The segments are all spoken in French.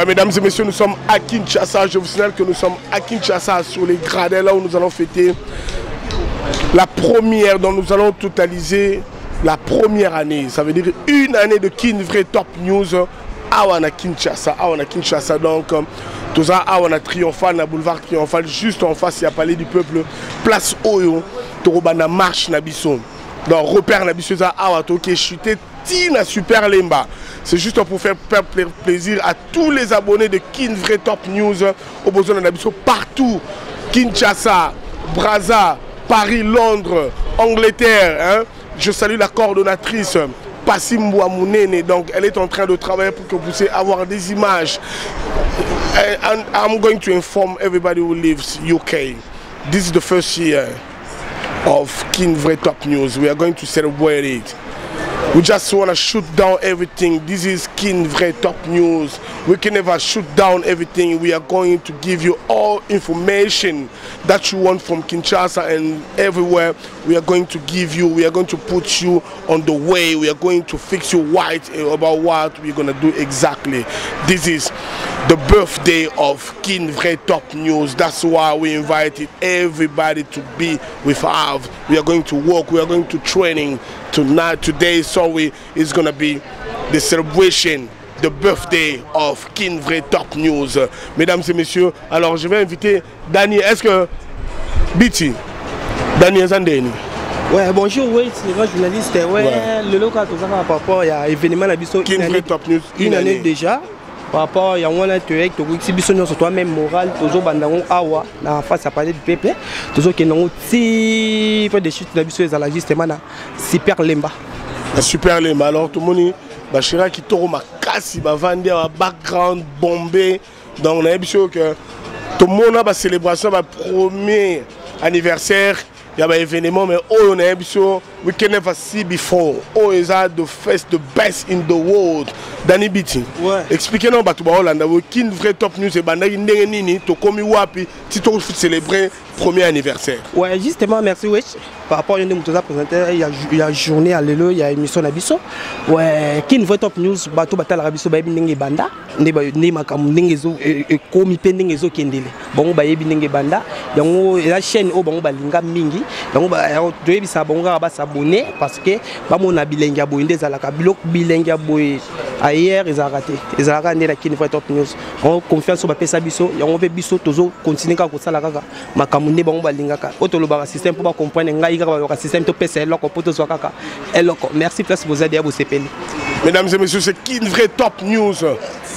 mesdames et messieurs, nous sommes à Kinshasa. Je vous signale que nous sommes à Kinshasa sur les gradins, là où nous allons fêter la première, dont nous allons totaliser la première année. Ça veut dire une année de Kin Vrai Top News à Kinshasa. Donc, tout ça, à Triomphal, na boulevard Triomphal, juste en face, il y a Palais du Peuple, place Oyo, Torobana Marche Nabiso. Donc, repère Nabiso, à Toké, chuté, Tina Super Lemba. C'est juste pour faire plaisir à tous les abonnés de Kin Vrai Top News au besoin de Nabiso partout. Kinshasa, Brazza, Paris, Londres, Angleterre. Hein? Je salue la coordonnatrice Passimbo Amounene. Donc, elle est en train de travailler pour que vous puissiez avoir des images. And I'm going to inform everybody who lives UK. This is the first year of Kin Vrai Top News. We are going to celebrate it. We just want to shoot down everything. This is Kin Vrai Top News. We can never shoot down everything. We are going to give you all information that you want from Kinshasa and everywhere. We are going to give you, we are going to put you on the way. We are going to fix you right about what we're going to do exactly. This is the birthday of Kin Vrai Top News. That's why we invited everybody to be with us. We are going to work, we are going to training. Today, sorry, is going to be the celebration, the birthday of Kin Vrai Top News. Mesdames et messieurs, alors je vais inviter Dani. Est-ce que Biti, Dani Zandeni? Ouais, bonjour, oui, c'est le grand journaliste. Ouais, le local, tout ça, par rapport à l'événement à Bisso. Kin Vrai Top News, une année déjà. Par rapport à un intérêt, tu as sur toi-même moral, toujours bandango awa, na face à parler du peuple, toujours que non si fait des chutes d'habitude à la justement super lemba. Super lemba. Alors tout le monde, Bachira qui tourne ma casse, va vendre un background bombé. Donc on a l'impression que tout le monde a une célébration, un premier anniversaire. Il y a un événement, mais on a l'impression we can never see before. Oh, is the first, the best in the world. Dani Biti, ouais. Expliquez-nous à Hollande, Kin Vrai Top News et Bandai Ndengenini, to komi wapi, si tu célébrer premier anniversaire. Ouais, justement, merci Wesh. Par rapport à une de présenté, il y a journée à l'élo, il y a émission à Bisso. Ouais, Kin Vrai Top News, bateau batal à Bisso, baby Nenge Banda, ne makamu Nengezo, komi pendengezo kendele. Bon, baby Nenge Banda, donc la chaîne au bon balinga mingi, donc doit bisa bonga ba s'abonner parce que ba mon abilenga boy des alaka bloc bilenga boy. Hier, ils ont raté. Ils ont raté la Kin Vrai Top News. On confiance sur Pesa Bisso. Et on veut Bisso toujours continuer à faire la kaka. Makamune bango balingaka. Otoloba système pour comprendre ngai ka système to pesa eloko pour to kaka. Eloko. Merci place vous aider à vous CPL. Mesdames et messieurs, c'est Kin Vrai Top News.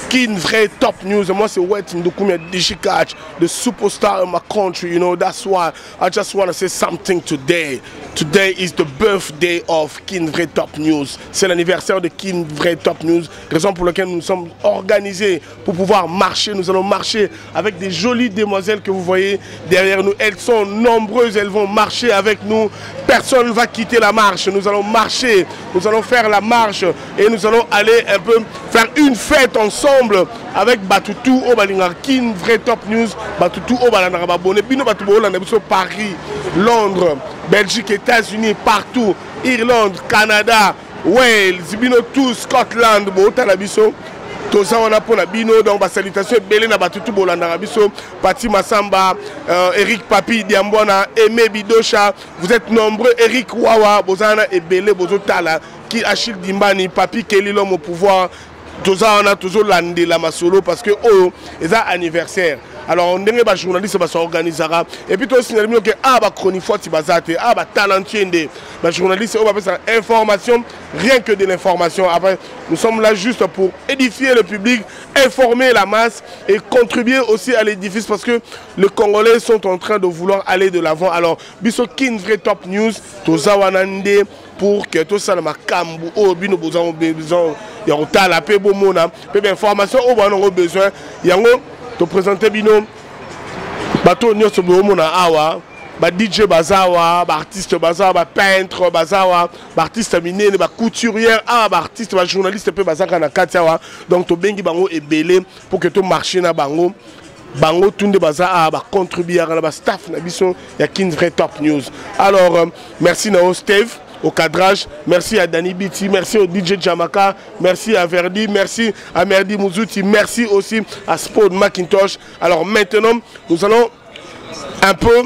Kin Vrai Top News. Moi, c'est Wet Ndukumia Dishikach, the superstar in my country. You know, that's why I just want to say something today. Today is the birthday of Kin Vrai Top News. C'est l'anniversaire de Kin Vrai Top News. Raison pour laquelle nous sommes organisés pour pouvoir marcher. Nous allons marcher avec des jolies demoiselles que vous voyez derrière nous. Elles sont nombreuses, elles vont marcher avec nous. Personne ne va quitter la marche. Nous allons marcher, nous allons faire la marche et nous allons aller un peu faire une fête ensemble avec Batutu au Balinga. Kin Vrai Top News, Batutu au Balinga Babone, Bino Batubo Hollande, Paris, Londres, Belgique, États-Unis, partout, Irlande, Canada, Wales, Bino tout, Scotland, Botalabiso. Tout ça on a pour la Bino, donc salutation Belé na Batutu Bolanda Biso, Pati Massamba, Eric Papi Diambona, Aimé Bidosha, vous êtes nombreux, Eric Wawa, Bozana et Belé Bozotala, qui Achille Dimbani, Papi Kelly l'homme au pouvoir. Tout ça on a toujours landé la masolo parce que oh, c'est un anniversaire. Alors on est journaliste qui s'organisera et puis toi signaler que chronique forte bazate talentueux des journalistes on va faire information rien que de l'information. Après nous sommes là juste pour édifier le public, informer la masse et contribuer aussi à l'édifice parce que les Congolais sont en train de vouloir aller de l'avant. Alors biso Kin Vrai Top News to zawanande pour que tout ça ma kambu au bino besoin ya otala pe bomona pe information au bon besoin yango to présenter bino bato nyonso bomona awa ba DJ bazawa ba artiste bazawa ba peintre bazawa ba artiste minene ba couturière ba artiste ba journaliste pe bazaka na katiawa donc to bengi bango ebele pour que to marcher na bango bango tunde baza ba contribuer à la staff na biso ya Kin Vrai Top News. Alors merci Nao Steve au cadrage. Merci à Danny Biti, merci au DJ Jamaka, merci à Verdi, merci à Merdi Mouzouti, merci aussi à Spode Macintosh. Alors maintenant, nous allons un peu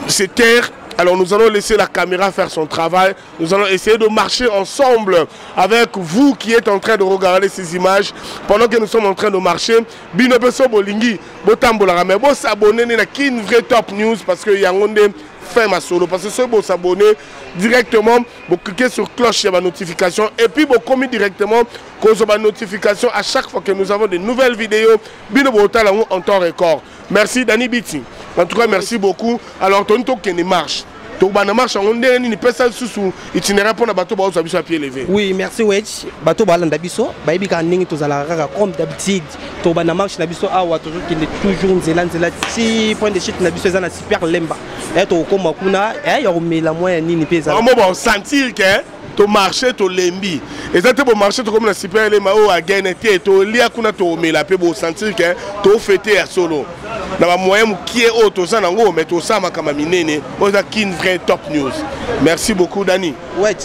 se taire. Alors nous allons laisser la caméra faire son travail. Nous allons essayer de marcher ensemble avec vous qui êtes en train de regarder ces images. Pendant que nous sommes en train de marcher, Bino Beso Bolingi, Botambola, mais bon s'abonner à Kin Vrai Top News parce que Yangonde fait ma solo. Parce que ceux qui s'abonner directement, vous cliquez sur cloche, il y a ma notification. Et puis vous commis directement cause ma notification à chaque fois que nous avons de nouvelles vidéos. Bino Botala en temps record. Merci Danny Biti. En tout cas, merci beaucoup. Alors, Tonto qui marche. Marche, on ne peut pas sous itinéraire pour bateau à pied levé. Oui, merci Wedge. Bateau balanda biso, baby kaning to zala comme d'habitude. To bana marche na biso awa toujours qui est toujours nzela si point de chute na biso na super lemba. Et to koma kuna ya romela moya nini pesa. On va sentir que to marché to lembi. Et ça te bon marché to comme na super lemba o a gagné to lia kuna to romela pe bo sentir que to fêter à solo. Dans la moyenne qui est haute aux anangos, mais tout ça m'a comme minene. Kin Vrai Top News. Merci beaucoup Dani. Ouais.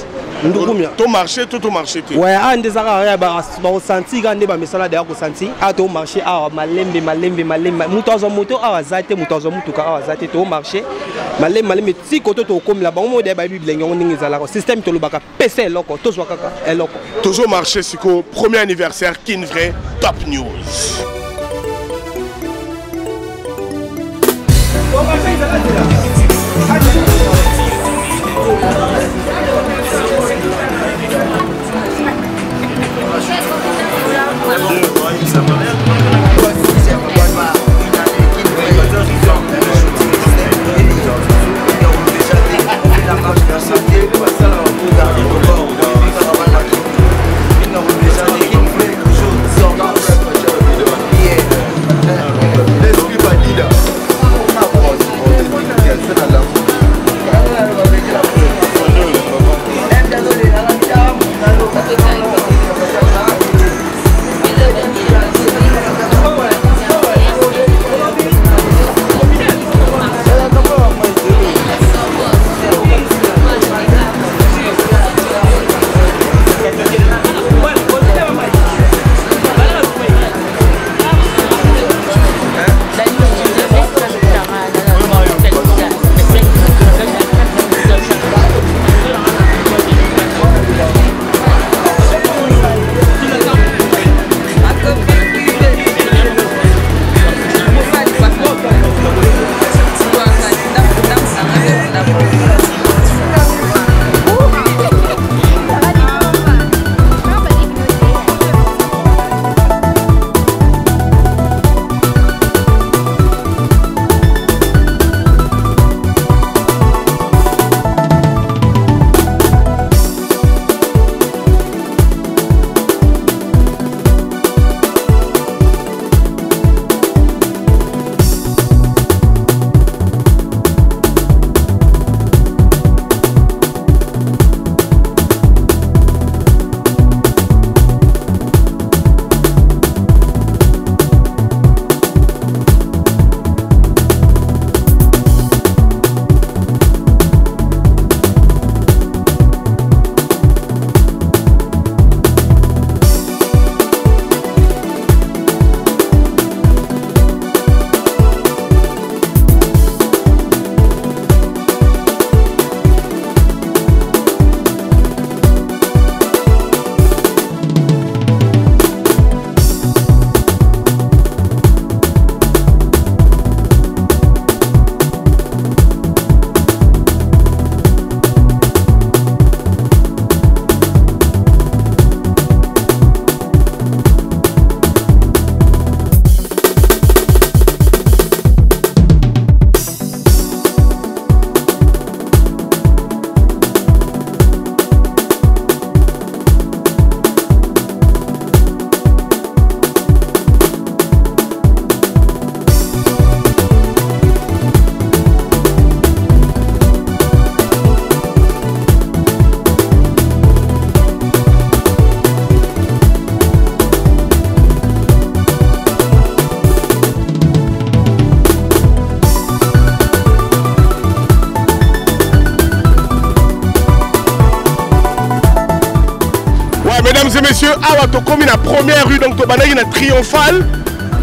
Ton marché, tout marché. Ouais, un des arabes senti quand on sala d'ailleurs senti à ton marché à malembe mutozo moto à zate mutozo mutuka à zate to marché malembe si koto to comme là bon mode ba bible ngongo ngizala système to lobaka PC loko to zwa kaka eloko toujours marché siko premier anniversaire Kin Vrai Top News. Awa comme la première rue, donc Tobanagi na triomphale.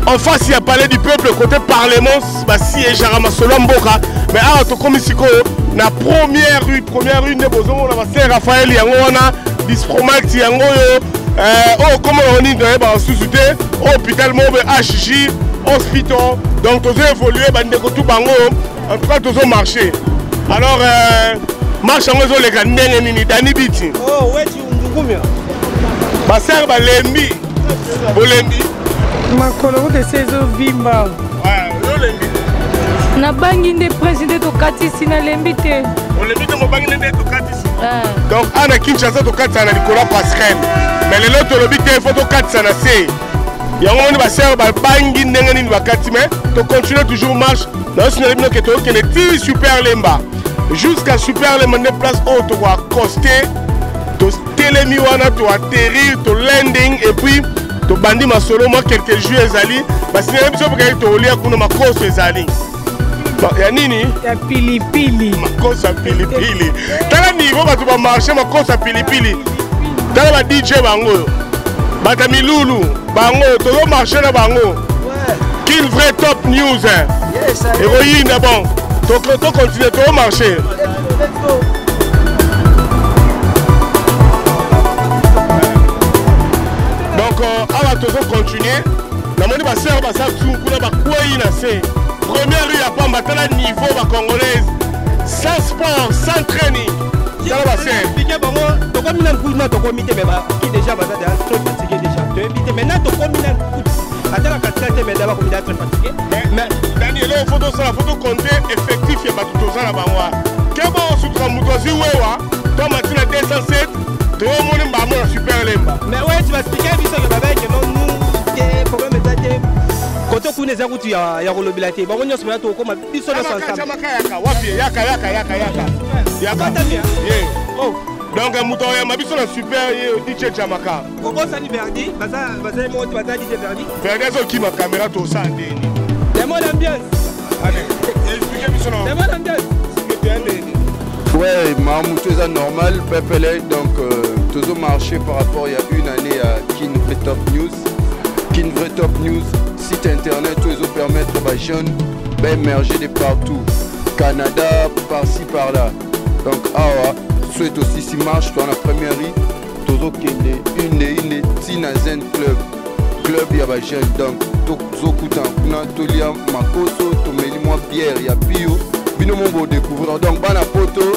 En face, il y a palais du peuple, côté parlement, si et Jarama Solomboka. Mais Awa comme ici, la première rue, de Bozon, on a fait Raphaël Yangona, Dispromax Yangoyo, oh, comment on dit dans les sous-souté, hôpital Mobe HJ, hospital. Donc, tous évolué, tout bango. En tout cas, tous marché. Alors, marche en réseau, les gars, Nini, Dani Biti. Oh, ouais, tu es Basser Balembi. Bolembi. Makolo de saison Vimba. Ouais, Bolembi. Na bangi nde président to katisi na lembi te. Bolembi to bangi nde to katisi. Donc, ana Kinshasa to katisa na Nicolas Pascal. Mais les autres lobi te faut to katisa na se. Yango moni basser bangi ndenge nini bakati mais to continuer toujours marche. Dans ce niveau que to kene ti super lemba. Jusqu'à super lemba de place haute to accoster. To télémi wana to atterrir to landing et puis to bandi masolo moi quelques jours ezali parce que biso pour to olia kuna makoso ezali ya nini ya pilipili makoso pilipili tala niveau bato ba marché makoso pilipili tala ba DJ bango bata milulu bango to marché na bango Kin vrai top news héroïne bon to continuer to marché. Awa tozo continuer na moni ba sœur ba sa kuna ba kwei na se première rue ya pamba tala niveau ba congolaise sans sport sans training tala ba sœur piqué bango to comme na kuna to comité mais ba qui déjà ba ça trop fatigué déjà to invité maintenant to comme na atala katete mais d'abord comité très fatigué mais Daniel photo ça la photo compter effectif ya ba toza na bango ke ba sutra mutozi wewa to matina 207 to moni ba mo super lemba mais ouais tu vas expliquer biso que baba que non nous que problème est quand on connaît ça tu ya rolobilité ba onyo sema to koma biso na ensemble yaka wapi yaka oh donc muto ya mabiso na super DJ Jamaka kobo sani Verdi baza mo tu baza DJ Verdi Verdi zo ki ma caméra to sa ndeni le mode ambiance allez expliquez biso non le mode ambiance ouais Mamou tout ça normal pepele donc toujours marché par rapport il y a une année à Kinvray Top News. Kinvray Top News, site internet où ils permettre aux jeunes d'émerger de partout. Canada, par-ci, par-là. Donc, awa, souhaite aussi si marche dans la première rue, toujours une Tina Zen Club. Club, il y a des jeunes. Donc, toujours Koutan, Tolia, Makoso, Tomeli, moi, Pierre, il y a Pio. Bino mon découvrir. Donc, bana poto.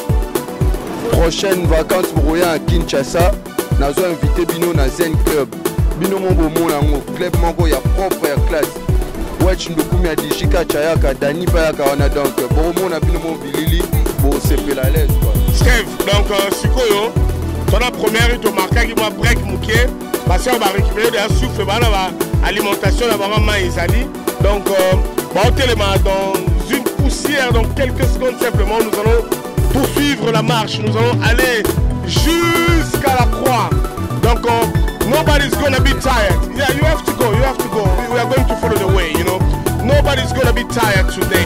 Prochaine vacances pour rien à Kinshasa, nous avons invité Bino dans Zen Club. Bino Mombo Monango, club Mongo, il y a propre classe. Watch Ndoukoumi a dit Chika Chayaka, Dani Payaka, on a donc Boromon a Bino Mombo Bilili, pour se faire la l'aise. Steve, donc Sikoyo, dans la première rue, tu marques qui m'a break mouké, parce qu'on va récupérer de la souffle, l'alimentation, la maman Isali. Donc, dans une poussière, dans quelques secondes simplement, nous allons poursuivre la marche, nous allons aller jusqu'à la croix. Donc, nobody's gonna be tired. Yeah, you have to go. We are going to follow the way, you know. Nobody's gonna be tired today.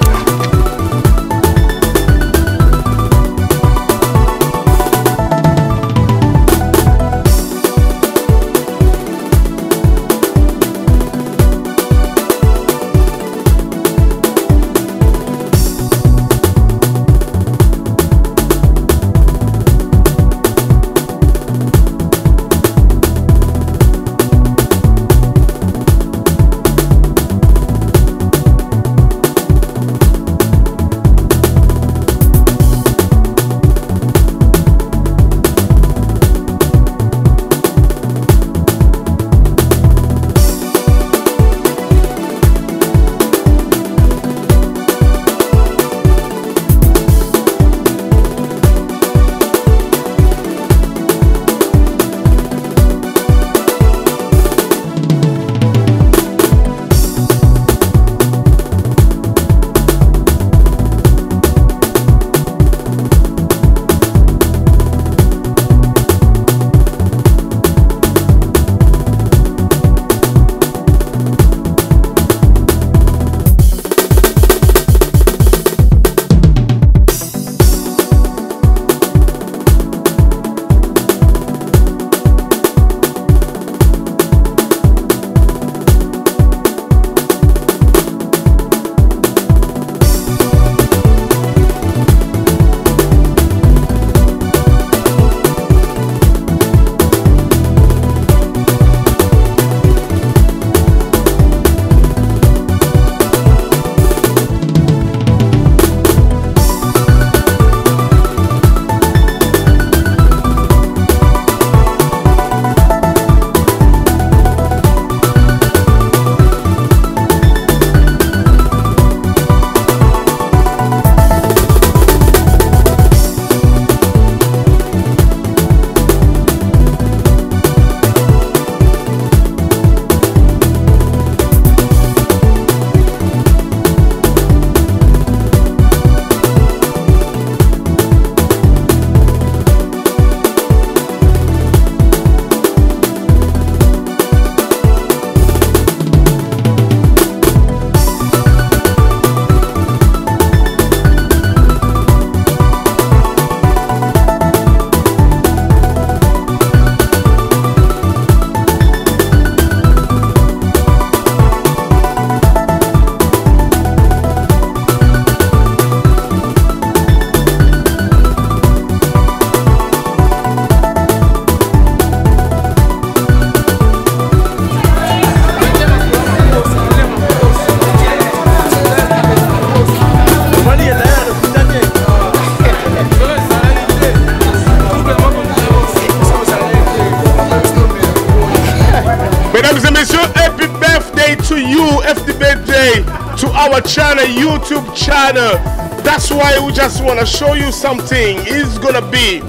our channel, YouTube channel. That's why we just want to show you something. It's gonna be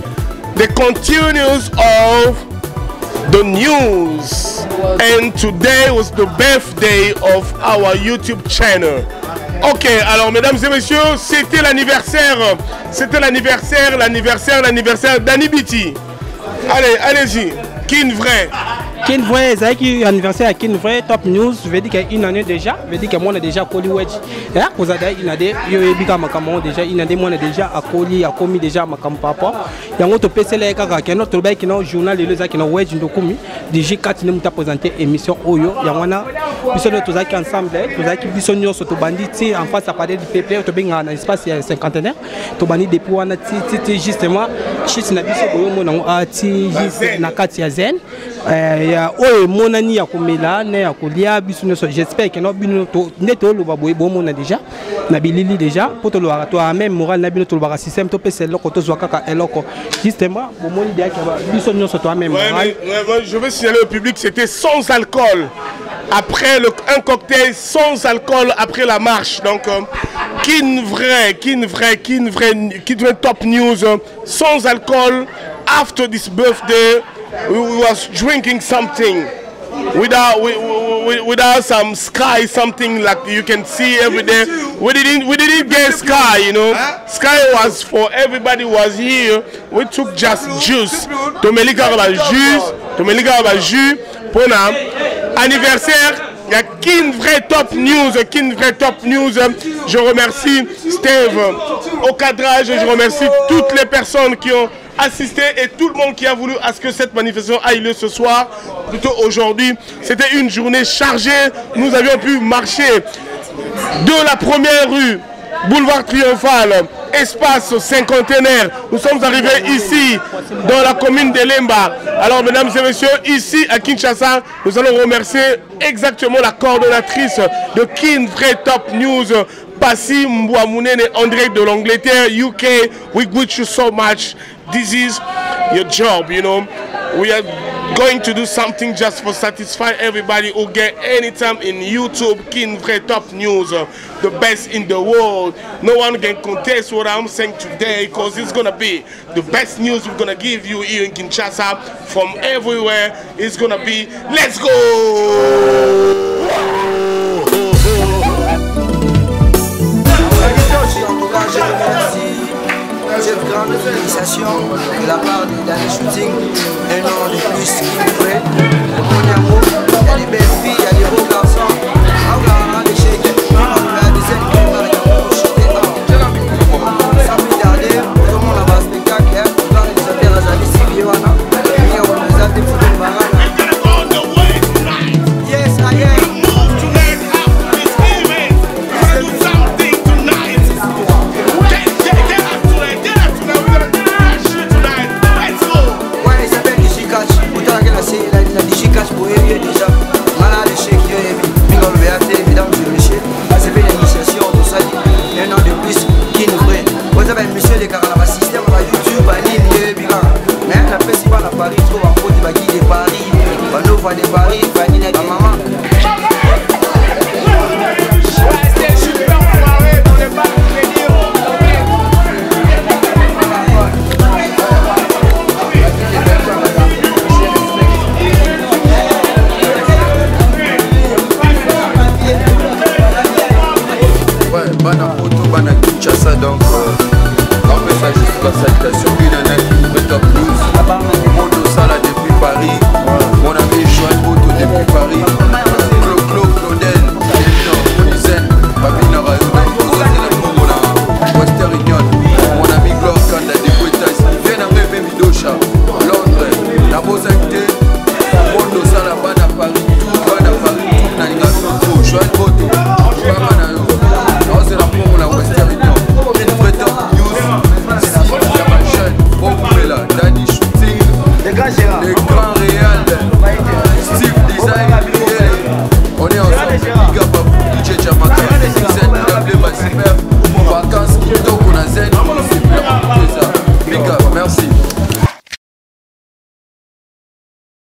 the continuance of the news. And today was the birthday of our YouTube channel. Ok, alors mesdames et messieurs, c'était l'anniversaire d'Annie Biti. Allez, allez-y, Kinvray. Kinvray, c'est qui anniversaire à Kinvray, Top News, je veux dire qu'il y a une année déjà, je veux dire que moi on a déjà collé wedge. Et à cause de ça, il y a des, déjà, il y a des, moi on a déjà à coller, à commis déjà ma campagne papa. Il y a un autre PC là, qui a notre bail qui a un journal et les autres qui ont wedge de commis. DJ 4 nous a présenté émission Oyo. Il y a un puis tous ça qui ensemble, tous ça qui bison nous sur bandit, tu en face à parler du PP, tu bien en espace il y a cinquantenaire, tu bandit depuis on a justement, chez Nabiso Oyo mon a ti juste na Katia Zen. Oh mon ami a comme là né a colia j'espère que nous neto le baboy bon mon a déjà na bilili déjà pour te le toi même moral na bino to le système to pc loko to zo kaka eloko justement bon mon idée que bisonno sur toi même je veux signaler au public c'était sans alcool après un cocktail sans alcool après la marche donc Kinvray Top News sans alcool after this birthday. We was drinking something without some sky, something like you can see every day. We didn't get sky, you know. Sky was for everybody was here. We took just juice. Tomelika jus pour anniversaire. Il y a Kinvray Top News. Je remercie Steve au cadrage. Je remercie toutes les personnes qui ont assisté et tout le monde qui a voulu à ce que cette manifestation aille lieu ce soir, plutôt aujourd'hui. C'était une journée chargée. Nous avions pu marcher de la première rue, boulevard Triomphal, espace cinquantenaire. Nous sommes arrivés ici, dans la commune de Lemba. Alors, mesdames et messieurs, ici à Kinshasa, nous allons remercier exactement la coordonnatrice de Kinvray Top News, Passi Mbouamounene André de l'Angleterre, UK. We wish you so much. This is your job, you know. We are going to do something just for satisfy everybody who get anytime in YouTube. Kinvray Top News, the best in the world. No one can contest what I'm saying today because it's gonna be the best news we're gonna give you here in Kinshasa from everywhere. It's gonna be, let's go! Cette grande félicitations de la part de Danny Shooting, un an de plus Kinvray, mon amour, il y a des belles filles, il y a des beaux garçons, on a des chèques, on a des ailes qui parlent de chanter ça peut tarder, tout le monde a un spectacle, on va les faire à Zali Sibiwana, et on les a des photos de Marana. Yes, I am. La Digicash pour eux déjà. Malade de chèque, Mingol BAT, mesdames et messieurs. C'est fait l'initiation, tout ça. Un an de plus, Kinvray. Vous avez monsieur les Carabas système, la YouTube, à Lille, Bigan. Mais la festival à Paris, trop en côte, Bagui de Paris. Banova de Paris, Fanny, la maman. Super soirée dans les bars de Bana Poto, Bana Kinshasa, donc on fait ça juste la salutation. Une année Kinvray Top News. Mondo Sala depuis Paris. Mon ami Joël Poto depuis Paris. Claudel, Monizen, Babina Rayo, Western Union. Mon ami Glor Kanda depuis États-Unis. Viens à même Midosha, Londres, la Bozente, Mondo Sala, Bana Paris, Bana Paris, Nanigason, Joël Poto, Bana Yo. C'est la promo la Western Union. Kinvray Top News. Jeune, Bombela, Danny Shooting, les grands réels, Steve Design, on est ensemble.